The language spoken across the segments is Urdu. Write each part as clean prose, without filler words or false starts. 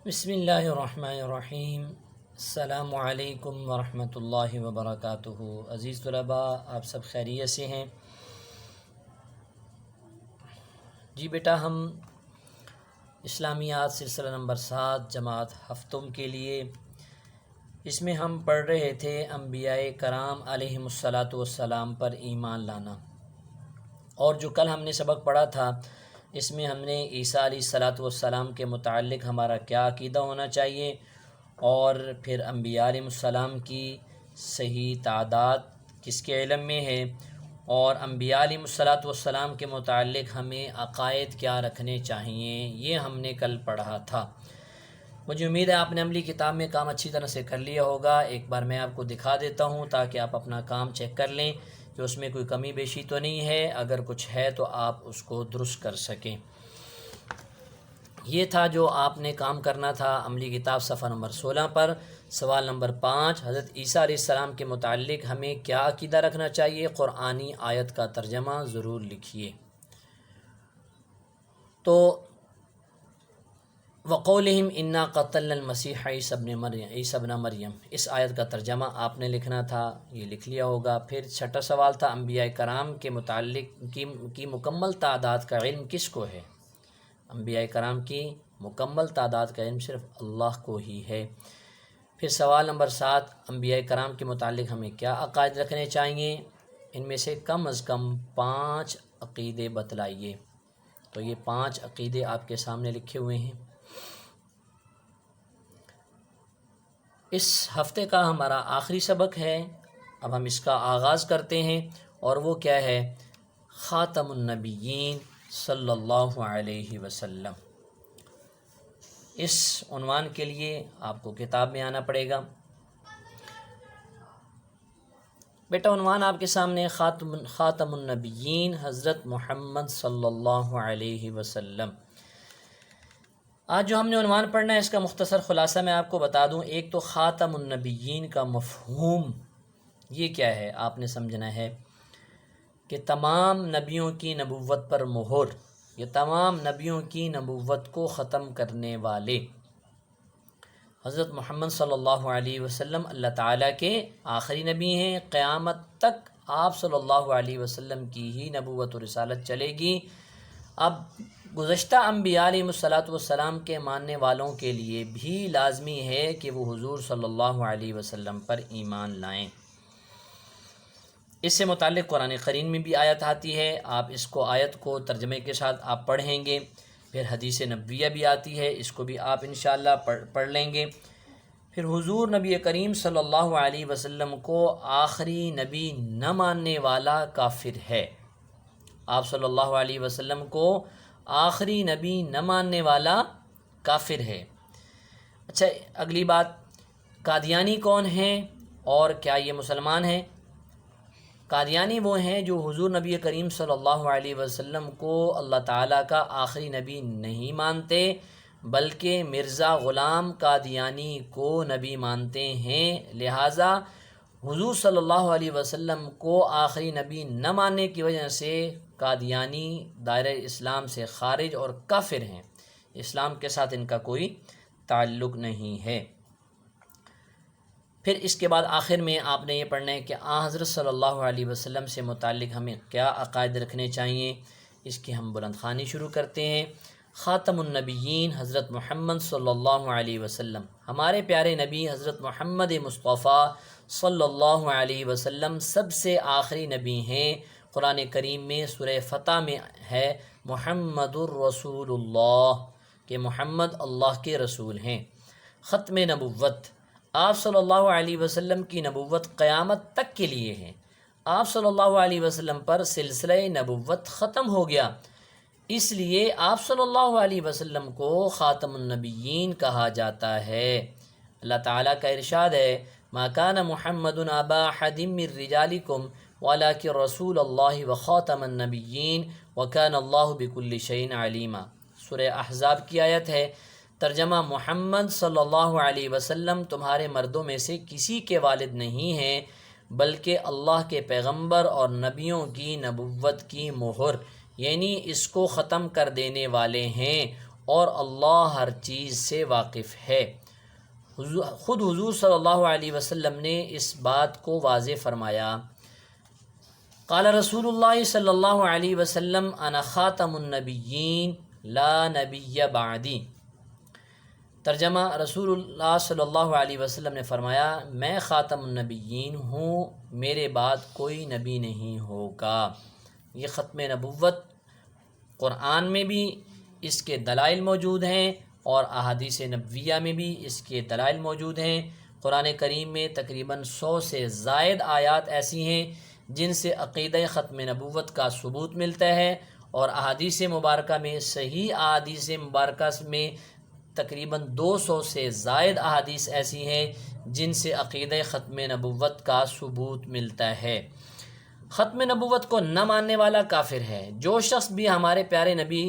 بسم اللہ الرحمن الرحیم۔ السلام علیکم ورحمۃ اللہ وبرکاتہ۔ عزیز طلباء، آپ سب خیریت سے ہیں؟ جی بیٹا، ہم اسلامیات سلسلہ نمبر 7 جماعت ہفتم کے لیے اس میں ہم پڑھ رہے تھے انبیاء کرام علیہم الصلاۃ والسلام پر ایمان لانا، اور جو کل ہم نے سبق پڑھا تھا اس میں ہم نے عیسیٰ علیہ الصلاۃ والسلام کے متعلق ہمارا کیا عقیدہ ہونا چاہیے، اور پھر انبیاء علیہ السلام کی صحیح تعداد کس کے علم میں ہے، اور انبیاء علیہ الصلاۃ والسلام کے متعلق ہمیں عقائد کیا رکھنے چاہیے، یہ ہم نے کل پڑھا تھا۔ مجھے امید ہے آپ نے عملی کتاب میں کام اچھی طرح سے کر لیا ہوگا۔ ایک بار میں آپ کو دکھا دیتا ہوں تاکہ آپ اپنا کام چیک کر لیں کہ اس میں کوئی کمی بیشی تو نہیں ہے، اگر کچھ ہے تو آپ اس کو درست کر سکیں۔ یہ تھا جو آپ نے کام کرنا تھا عملی کتاب صفحہ نمبر 16 پر۔ سوال نمبر 5، حضرت عیسیٰ علیہ السلام کے متعلق ہمیں کیا عقیدہ رکھنا چاہیے؟ قرآنی آیت کا ترجمہ ضرور لکھیے۔ تو وقولہم انا قتلنا المسیح عیسی ابن مریم، اس آیت کا ترجمہ آپ نے لکھنا تھا، یہ لکھ لیا ہوگا۔ پھر چھٹا سوال تھا انبیاء کرام کے متعلق کی مکمل تعداد کا علم کس کو ہے؟ انبیاء کرام کی مکمل تعداد کا علم صرف اللہ کو ہی ہے۔ پھر سوال نمبر 7، انبیاء کرام کے متعلق ہمیں کیا عقائد رکھنے چاہیے؟ ان میں سے کم از کم 5 عقیدے بتلائیے۔ تو یہ 5 عقیدے آپ کے سامنے لکھے ہوئے ہیں۔ اس ہفتے کا ہمارا آخری سبق ہے، اب ہم اس کا آغاز کرتے ہیں، اور وہ کیا ہے؟ خاتم النبیین صلی اللہ علیہ وسلم۔ اس عنوان کے لیے آپ کو کتاب میں آنا پڑے گا۔ بیٹا عنوان آپ کے سامنے خاتم النبیین حضرت محمد صلی اللہ علیہ وسلم۔ آج جو ہم نے عنوان پڑھنا ہے اس کا مختصر خلاصہ میں آپ کو بتا دوں۔ ایک تو خاتم النبیین کا مفہوم یہ کیا ہے، آپ نے سمجھنا ہے کہ تمام نبیوں کی نبوت پر مہر، یہ تمام نبیوں کی نبوت کو ختم کرنے والے حضرت محمد صلی اللہ علیہ وسلم اللہ تعالیٰ کے آخری نبی ہیں۔ قیامت تک آپ صلی اللہ علیہ وسلم کی ہی نبوت و رسالت چلے گی۔ اب گزشتہ انبیاء علیہ الصلاۃ والسلام کے ماننے والوں کے لیے بھی لازمی ہے کہ وہ حضور صلی اللہ علیہ وسلم پر ایمان لائیں۔ اس سے متعلق قرآن کریم میں بھی آیت آتی ہے، آپ اس کو آیت کو ترجمے کے ساتھ آپ پڑھیں گے۔ پھر حدیث نبویہ بھی آتی ہے، اس کو بھی آپ انشاءاللہ پڑھ لیں گے۔ پھر حضور نبی کریم صلی اللہ علیہ وسلم کو آخری نبی نہ ماننے والا کافر ہے۔ آپ صلی اللہ علیہ وسلم کو آخری نبی نہ ماننے والا کافر ہے۔ اچھا، اگلی بات، قادیانی کون ہیں اور کیا یہ مسلمان ہیں؟ قادیانی وہ ہیں جو حضور نبی کریم صلی اللہ علیہ وسلم کو اللہ تعالیٰ کا آخری نبی نہیں مانتے، بلکہ مرزا غلام قادیانی کو نبی مانتے ہیں۔ لہٰذا حضور صلی اللہ علیہ وسلم کو آخری نبی نہ ماننے کی وجہ سے قادیانی دائرہ اسلام سے خارج اور کافر ہیں، اسلام کے ساتھ ان کا کوئی تعلق نہیں ہے۔ پھر اس کے بعد آخر میں آپ نے یہ پڑھنا ہے کہ حضرت صلی اللہ علیہ وسلم سے متعلق ہمیں کیا عقائد رکھنے چاہیے۔ اس کی ہم بلند خوانی شروع کرتے ہیں۔ خاتم النبیین حضرت محمد صلی اللہ علیہ وسلم، ہمارے پیارے نبی حضرت محمد مصطفیٰ صلی اللہ علیہ وسلم سب سے آخری نبی ہیں۔ قرآن کریم میں سورہ فتح میں ہے محمد الرسول اللہ، کہ محمد اللہ کے رسول ہیں۔ ختم نبوت، آپ صلی اللہ علیہ وسلم کی نبوت قیامت تک کے لیے ہے۔ آپ صلی اللہ علیہ وسلم پر سلسلہ نبوت ختم ہو گیا، اس لیے آپ صلی اللہ علیہ وسلم کو خاتم النبیین کہا جاتا ہے۔ اللہ تعالیٰ کا ارشاد ہے، ما کان محمد ابا احد من رجالکم ولکن رسول اللہ وخاتم النبیین وکان اللہ بکل شیء علیما۔ سورہ احزاب کی آیت ہے، ترجمہ محمد صلی اللہ علیہ وسلم تمہارے مردوں میں سے کسی کے والد نہیں ہیں، بلکہ اللہ کے پیغمبر اور نبیوں کی نبوت کی مہر، یعنی اس کو ختم کر دینے والے ہیں، اور اللہ ہر چیز سے واقف ہے۔ خود حضور صلی اللہ علیہ وسلم نے اس بات کو واضح فرمایا۔ قال رسول اللہ صلی اللہ علیہ وسلم انا خاتم النبیین لا نبی بعدی۔ ترجمہ، رسول اللہ صلی اللہ علیہ وسلم نے فرمایا، میں خاتم النبیین ہوں، میرے بعد کوئی نبی نہیں ہوگا۔ یہ ختم نبوت قرآن میں بھی اس کے دلائل موجود ہیں اور احادیث نبویہ میں بھی اس کے دلائل موجود ہیں۔ قرآن کریم میں تقریباً 100 سے زائد آیات ایسی ہیں جن سے عقیدہ ختم نبوت کا ثبوت ملتا ہے، اور احادیث مبارکہ میں، صحیح احادیث مبارکہ میں تقریباً 200 سے زائد احادیث ایسی ہیں جن سے عقیدہ ختم نبوت کا ثبوت ملتا ہے۔ ختم نبوت کو نہ ماننے والا کافر ہے۔ جو شخص بھی ہمارے پیارے نبی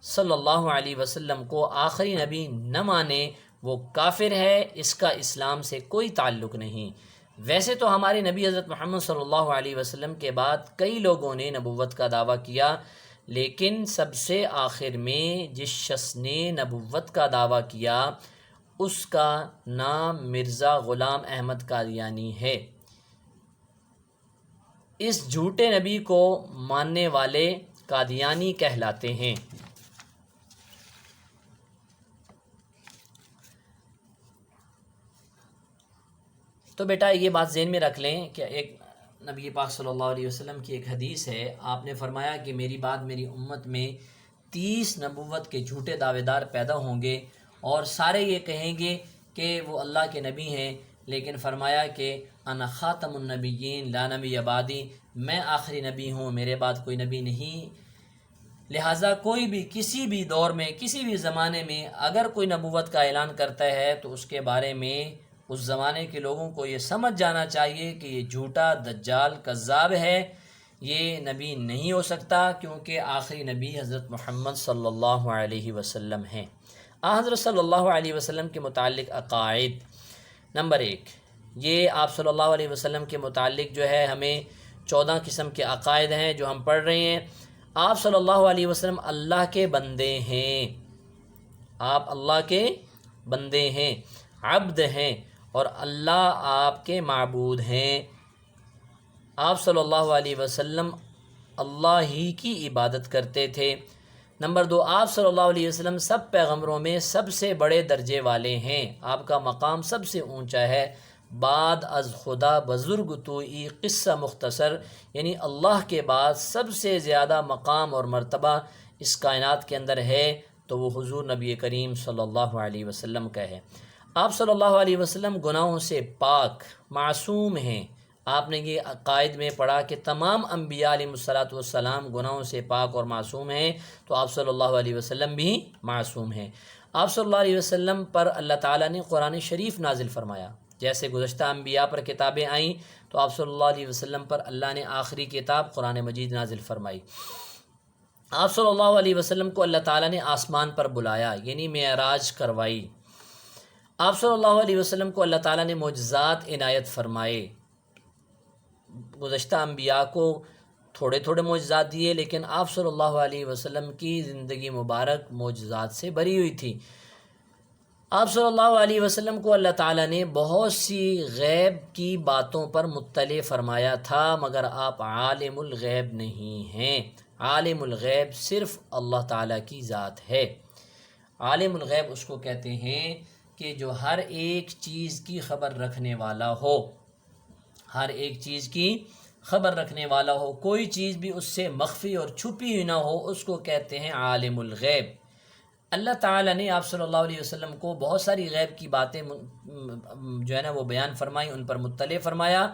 صلی اللہ علیہ وسلم کو آخری نبی نہ مانے وہ کافر ہے، اس کا اسلام سے کوئی تعلق نہیں۔ ویسے تو ہمارے نبی حضرت محمد صلی اللہ علیہ وسلم کے بعد کئی لوگوں نے نبوت کا دعویٰ کیا، لیکن سب سے آخر میں جس شخص نے نبوت کا دعویٰ کیا اس کا نام مرزا غلام احمد قادیانی ہے۔ اس جھوٹے نبی کو ماننے والے قادیانی کہلاتے ہیں۔ تو بیٹا یہ بات ذہن میں رکھ لیں کہ ایک نبی پاک صلی اللہ علیہ وسلم کی ایک حدیث ہے، آپ نے فرمایا کہ میری بعد میری امت میں 30 نبوت کے جھوٹے دعوے دار پیدا ہوں گے اور سارے یہ کہیں گے کہ وہ اللہ کے نبی ہیں، لیکن فرمایا کہ انا خاتم النبیین لا نبی بعدی، میں آخری نبی ہوں، میرے بعد کوئی نبی نہیں۔ لہٰذا کوئی بھی کسی بھی دور میں، کسی بھی زمانے میں اگر کوئی نبوت کا اعلان کرتا ہے تو اس کے بارے میں اس زمانے کے لوگوں کو یہ سمجھ جانا چاہیے کہ یہ جھوٹا دجال کذاب ہے، یہ نبی نہیں ہو سکتا، کیونکہ آخری نبی حضرت محمد صلی اللہ علیہ وسلم ہیں۔ حضرت صلی اللہ علیہ وسلم کے متعلق عقائد۔ نمبر 1، یہ آپ صلی اللہ علیہ وسلم کے متعلق جو ہے ہمیں 14 قسم کے عقائد ہیں جو ہم پڑھ رہے ہیں۔ آپ صلی اللہ علیہ وسلم اللہ کے بندے ہیں، آپ اللہ کے بندے ہیں، عبد ہیں، اور اللہ آپ کے معبود ہیں۔ آپ صلی اللہ علیہ وسلم اللہ ہی کی عبادت کرتے تھے۔ نمبر 2، آپ صلی اللہ علیہ وسلم سب پیغمبروں میں سب سے بڑے درجے والے ہیں، آپ کا مقام سب سے اونچا ہے۔ بعد از خدا بزرگ توئی قصہ مختصر، یعنی اللہ کے بعد سب سے زیادہ مقام اور مرتبہ اس کائنات کے اندر ہے تو وہ حضور نبی کریم صلی اللہ علیہ وسلم کا ہے۔ آپ صلی اللہ علیہ وسلم گناہوں سے پاک معصوم ہیں۔ آپ نے یہ عقائد میں پڑھا کہ تمام انبیاء علیہ السلام گناہوں سے پاک اور معصوم ہیں، تو آپ صلی اللہ علیہ وسلم بھی معصوم ہیں۔ آپ صلی اللہ علیہ وسلم پر اللہ تعالیٰ نے قرآن شریف نازل فرمایا، جیسے گزشتہ انبیاء پر کتابیں آئیں تو آپ صلی اللہ علیہ وسلم پر اللہ نے آخری کتاب قرآن مجید نازل فرمائی۔ آپ صلی اللہ علیہ وسلم کو اللہ تعالیٰ نے آسمان پر بلایا، یعنی معراج کروائی۔ آپ صلی اللہ علیہ وسلم کو اللہ تعالیٰ نے معجزات عنایت فرمائے۔ گزشتہ انبیاء کو تھوڑے تھوڑے معجزات دیے، لیکن آپ صلی اللہ علیہ وسلم کی زندگی مبارک معجزات سے بھری ہوئی تھی۔ آپ صلی اللہ علیہ وسلم کو اللہ تعالیٰ نے بہت سی غیب کی باتوں پر مطلع فرمایا تھا، مگر آپ عالم الغیب نہیں ہیں۔ عالم الغیب صرف اللہ تعالیٰ کی ذات ہے۔ عالم الغیب اس کو کہتے ہیں کہ جو ہر ایک چیز کی خبر رکھنے والا ہو، ہر ایک چیز کی خبر رکھنے والا ہو، کوئی چیز بھی اس سے مخفی اور چھپی ہوئی نہ ہو، اس کو کہتے ہیں عالم الغیب۔ اللہ تعالیٰ نے آپ صلی اللہ علیہ وسلم کو بہت ساری غیب کی باتیں جو ہے نا وہ بیان فرمائی، ان پر مطلع فرمایا،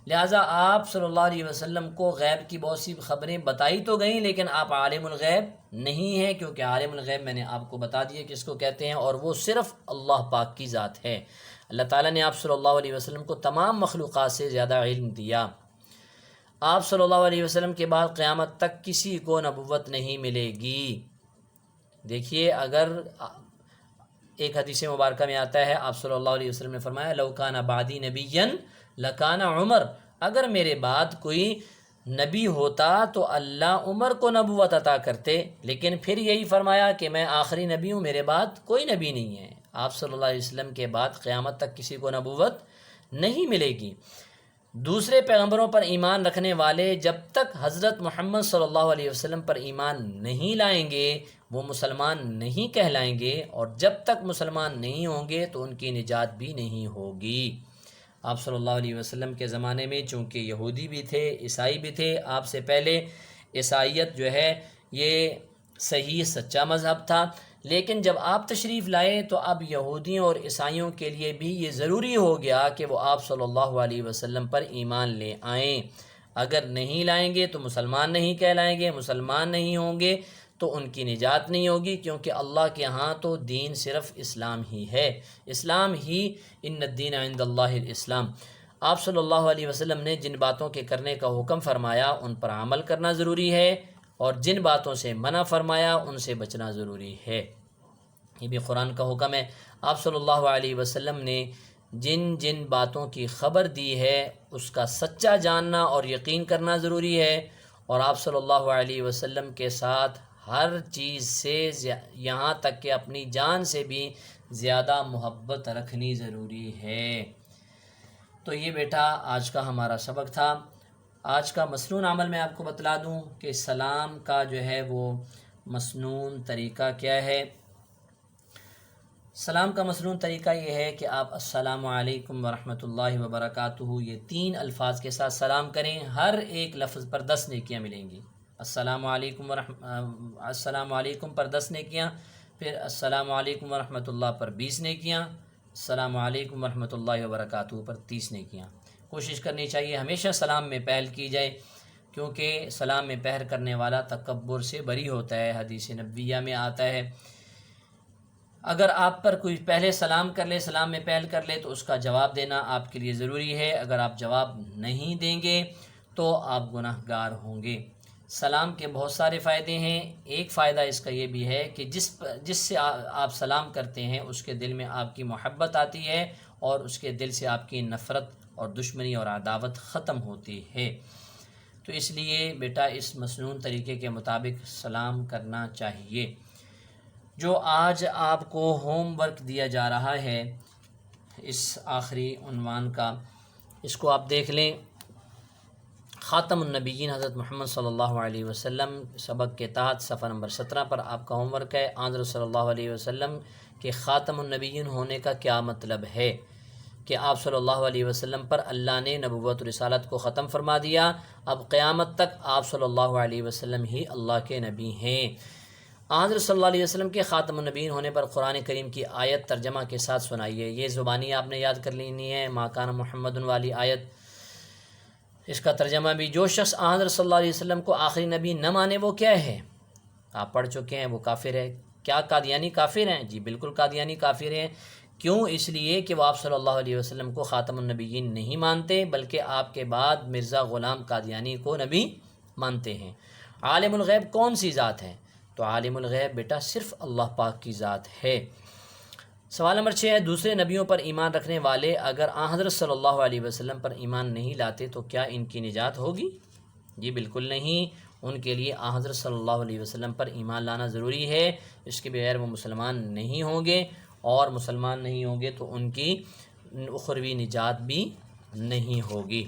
لہٰذا آپ صلی اللہ علیہ وسلم کو غیب کی بہت سی خبریں بتائی تو گئیں، لیکن آپ عالم الغیب نہیں ہیں، کیونکہ عالم الغیب میں نے آپ کو بتا دیا کس کو کہتے ہیں، اور وہ صرف اللہ پاک کی ذات ہے۔ اللہ تعالیٰ نے آپ صلی اللہ علیہ وسلم کو تمام مخلوقات سے زیادہ علم دیا۔ آپ صلی اللہ علیہ وسلم کے بعد قیامت تک کسی کو نبوت نہیں ملے گی۔ دیکھیے، اگر ایک حدیث مبارکہ میں آتا ہے، آپ صلی اللہ علیہ وسلم نے فرمایا لو کان بعدی نبیا لکان عمر، اگر میرے بعد کوئی نبی ہوتا تو اللہ عمر کو نبوت عطا کرتے، لیکن پھر یہی فرمایا کہ میں آخری نبی ہوں، میرے بعد کوئی نبی نہیں ہے۔ آپ صلی اللہ علیہ وسلم کے بعد قیامت تک کسی کو نبوت نہیں ملے گی۔ دوسرے پیغمبروں پر ایمان رکھنے والے جب تک حضرت محمد صلی اللہ علیہ وسلم پر ایمان نہیں لائیں گے وہ مسلمان نہیں کہلائیں گے، اور جب تک مسلمان نہیں ہوں گے تو ان کی نجات بھی نہیں ہوگی۔ آپ صلی اللہ علیہ وسلم کے زمانے میں چونکہ یہودی بھی تھے، عیسائی بھی تھے، آپ سے پہلے عیسائیت جو ہے یہ صحیح سچا مذہب تھا، لیکن جب آپ تشریف لائے تو اب یہودیوں اور عیسائیوں کے لیے بھی یہ ضروری ہو گیا کہ وہ آپ صلی اللہ علیہ وسلم پر ایمان لے آئیں۔ اگر نہیں لائیں گے تو مسلمان نہیں کہلائیں گے، مسلمان نہیں ہوں گے تو ان کی نجات نہیں ہوگی، کیونکہ اللہ کے ہاں تو دین صرف اسلام ہی ہے، اسلام ہی، ان الدین عند اللہ الاسلام۔ آپ صلی اللہ علیہ وسلم نے جن باتوں کے کرنے کا حکم فرمایا ان پر عمل کرنا ضروری ہے، اور جن باتوں سے منع فرمایا ان سے بچنا ضروری ہے۔ یہ بھی قرآن کا حکم ہے۔ آپ صلی اللہ علیہ وسلم نے جن جن باتوں کی خبر دی ہے اس کا سچا جاننا اور یقین کرنا ضروری ہے، اور آپ صلی اللہ علیہ وسلم کے ساتھ ہر چیز سے یہاں تک کہ اپنی جان سے بھی زیادہ محبت رکھنی ضروری ہے۔ تو یہ بیٹا آج کا ہمارا سبق تھا۔ آج کا مسنون عمل میں آپ کو بتلا دوں کہ سلام کا جو ہے وہ مسنون طریقہ کیا ہے۔ سلام کا مسنون طریقہ یہ ہے کہ آپ السلام علیکم ورحمۃ اللہ وبرکاتہ یہ 3 الفاظ کے ساتھ سلام کریں، ہر ایک لفظ پر 10 نیکیاں ملیں گی۔ السلام علیکم پر 10 نیکیاں، پھر السلام علیکم ورحمۃ اللہ پر 20 نیکیاں، السلام علیکم ورحمۃ اللہ وبرکاتہ پر 30 نیکیاں۔ کوشش کرنی چاہیے ہمیشہ سلام میں پہل کی جائے، کیونکہ سلام میں پہل کرنے والا تکبر سے بری ہوتا ہے، حدیث نبویہ میں آتا ہے۔ اگر آپ پر کوئی پہلے سلام کر لے، سلام میں پہل کر لے، تو اس کا جواب دینا آپ کے لیے ضروری ہے۔ اگر آپ جواب نہیں دیں گے تو آپ گناہ گار ہوں گے۔ سلام کے بہت سارے فائدے ہیں۔ ایک فائدہ اس کا یہ بھی ہے کہ جس سے آپ سلام کرتے ہیں اس کے دل میں آپ کی محبت آتی ہے، اور اس کے دل سے آپ کی نفرت اور دشمنی اور عداوت ختم ہوتی ہے۔ تو اس لیے بیٹا اس مسنون طریقے کے مطابق سلام کرنا چاہیے۔ جو آج آپ کو ہوم ورک دیا جا رہا ہے اس آخری عنوان کا، اس کو آپ دیکھ لیں۔ خاتم النبیین حضرت محمد صلی اللہ علیہ وسلم سبق کے تحت صفحہ نمبر 17 پر آپ کا ہوم ورک ہے۔ حضرت صلی اللہ علیہ وسلم کے خاتم النبیین ہونے کا کیا مطلب ہے، کہ آپ صلی اللہ علیہ وسلم پر اللہ نے نبوت و رسالت کو ختم فرما دیا، اب قیامت تک آپ صلی اللہ علیہ وسلم ہی اللہ کے نبی ہیں۔ حضرت صلی اللہ علیہ وسلم کے خاتم النبیین ہونے پر قرآن کریم کی آیت ترجمہ کے ساتھ سنائیے۔ یہ زبانی آپ نے یاد کر لینی ہے، ما کان محمد والی آیت، اس کا ترجمہ بھی۔ جو شخص حضرت صلی اللہ علیہ وسلم کو آخری نبی نہ مانے وہ کیا ہے؟ آپ پڑھ چکے ہیں، وہ کافر ہے۔ کیا قادیانی کافر ہیں؟ جی بالکل قادیانی کافر ہیں۔ کیوں؟ اس لیے کہ وہ آپ صلی اللہ علیہ وسلم کو خاتم النبیین نہیں مانتے، بلکہ آپ کے بعد مرزا غلام قادیانی کو نبی مانتے ہیں۔ عالم الغیب کون سی ذات ہے؟ تو عالم الغیب بیٹا صرف اللہ پاک کی ذات ہے۔ سوال نمبر 6 ہے، دوسرے نبیوں پر ایمان رکھنے والے اگر حضرت صلی اللہ علیہ وسلم پر ایمان نہیں لاتے تو کیا ان کی نجات ہوگی؟ جی بالکل نہیں، ان کے لیے حضرت صلی اللہ علیہ وسلم پر ایمان لانا ضروری ہے، اس کے بغیر وہ مسلمان نہیں ہوں گے، اور مسلمان نہیں ہوں گے تو ان کی اخروی نجات بھی نہیں ہوگی۔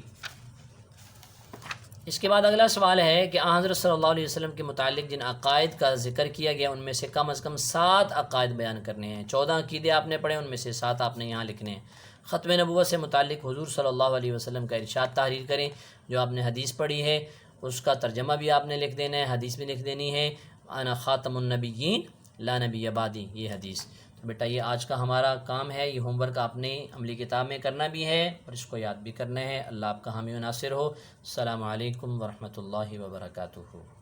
اس کے بعد اگلا سوال ہے کہ حضرت صلی اللہ علیہ وسلم کے متعلق جن عقائد کا ذکر کیا گیا ان میں سے کم از کم 7 عقائد بیان کرنے ہیں۔ 14 عقیدے آپ نے پڑھے، ان میں سے 7 آپ نے یہاں لکھنے ہیں۔ ختم نبوت سے متعلق حضور صلی اللہ علیہ وسلم کا ارشاد تحریر کریں۔ جو آپ نے حدیث پڑھی ہے اس کا ترجمہ بھی آپ نے لکھ دینا ہے، حدیث بھی لکھ دینی ہے۔ انا خاتم النبیین لا نبی بعدی، یہ حدیث۔ تو بیٹا یہ آج کا ہمارا کام ہے، یہ ہوم ورک آپ نے عملی کتاب میں کرنا بھی ہے اور اس کو یاد بھی کرنا ہے۔ اللہ آپ کا حامی و ناصر ہو۔ السلام علیکم ورحمۃ اللہ وبرکاتہ۔